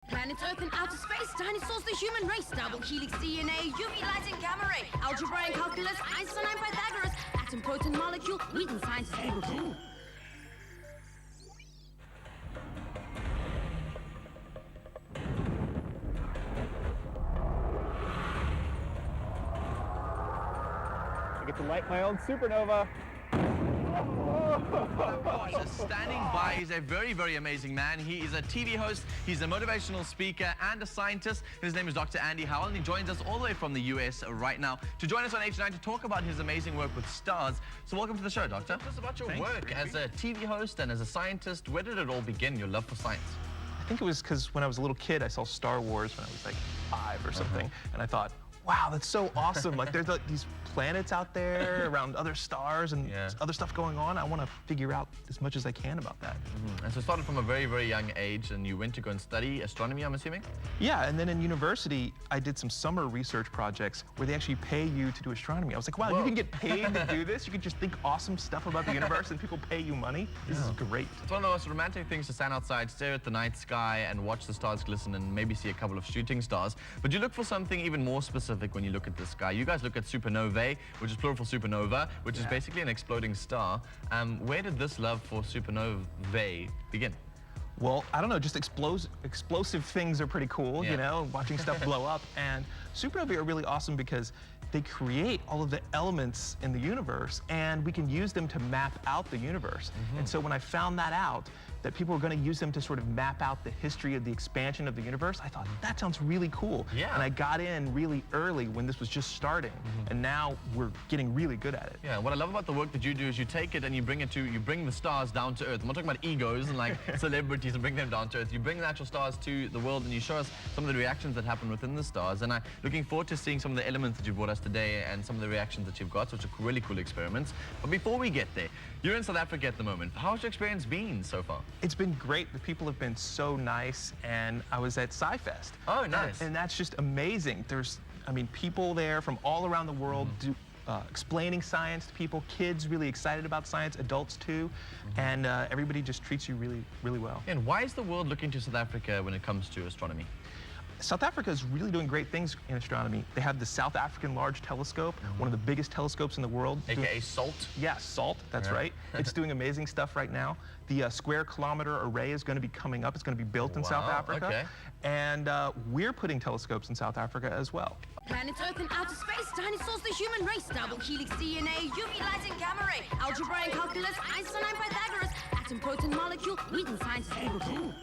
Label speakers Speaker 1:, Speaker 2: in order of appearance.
Speaker 1: Planets Earth and outer space, dinosaurs, the human race, double helix DNA, UV light and gamma ray, algebra and calculus, Einstein and Pythagoras, atom, protein, molecule, we can science is super cool.
Speaker 2: I get to light my own supernova.
Speaker 3: Oh gosh, standing by is a very, very amazing man. He is a TV host, he's a motivational speaker and a scientist. His name is Dr. Andy Howell, and he joins us all the way from the US right now to join us on H9 to talk about his amazing work with stars. So welcome to the show, Doctor. Tell us about your work as a TV host and as a scientist. Where did it all begin, your love for science?
Speaker 4: I think it was because when I was a little kid, I saw Star Wars when I was like 5 or something, and I thought, wow, that's so awesome. Like, there's like these planets out there around other stars and other stuff going on. I want to figure out as much as I can about that.
Speaker 3: And so it started from a very, very young age, and you went to go and study astronomy, I'm assuming?
Speaker 4: Yeah, and then in university, I did some summer research projects where they actually pay you to do astronomy. I was like, wow, you can get paid to do this? You can just think awesome stuff about the universe and people pay you money? This is great.
Speaker 3: It's one of the most romantic things to stand outside, stare at the night sky, and watch the stars glisten and maybe see a couple of shooting stars. But you look for something even more specific when you look at the sky. You guys look at supernovae, which is plural for supernova, which is basically an exploding star. Where did this love for supernovae begin?
Speaker 4: Well, I don't know, just explosive things are pretty cool, you know, watching stuff blow up. And supernovae are really awesome because they create all of the elements in the universe, and we can use them to map out the universe. And so when I found that out, that people were going to use them to sort of map out the history of the expansion of the universe, I thought, that sounds really cool. And I got in really early when this was just starting, and now we're getting really good at it.
Speaker 3: Yeah, what I love about the work that you do is you take it and you bring the stars down to Earth. I'm not talking about egos and like celebrities and bring them down to Earth. You bring the actual stars to the world and you show us some of the reactions that happen within the stars. And I'm looking forward to seeing some of the elements that you've brought us today and some of the reactions that you've got, which are really cool experiments. But before we get there, you're in South Africa at the moment. How's your experience been so far?
Speaker 4: It's been great. The people have been so nice, and I was at SciFest.
Speaker 3: Oh, nice.
Speaker 4: And that's just amazing. There's, I mean, people there from all around the world explaining science to people, kids really excited about science, adults too, and everybody just treats you really, really well.
Speaker 3: And why is the world looking to South Africa when it comes to astronomy?
Speaker 4: South Africa is really doing great things in astronomy. They have the South African Large Telescope, one of the biggest telescopes in the world.
Speaker 3: AKA SALT?
Speaker 4: Yeah, SALT, that's right. It's doing amazing stuff right now. The Square Kilometer Array is going to be coming up. It's going to be built in South Africa. And we're putting telescopes in South Africa as well.
Speaker 1: Planets Earth and outer space, dinosaurs, the human race, double helix DNA, UV light and gamma ray, algebra and calculus, Einstein and Pythagoras, atom, protein, molecule, we can science is super cool.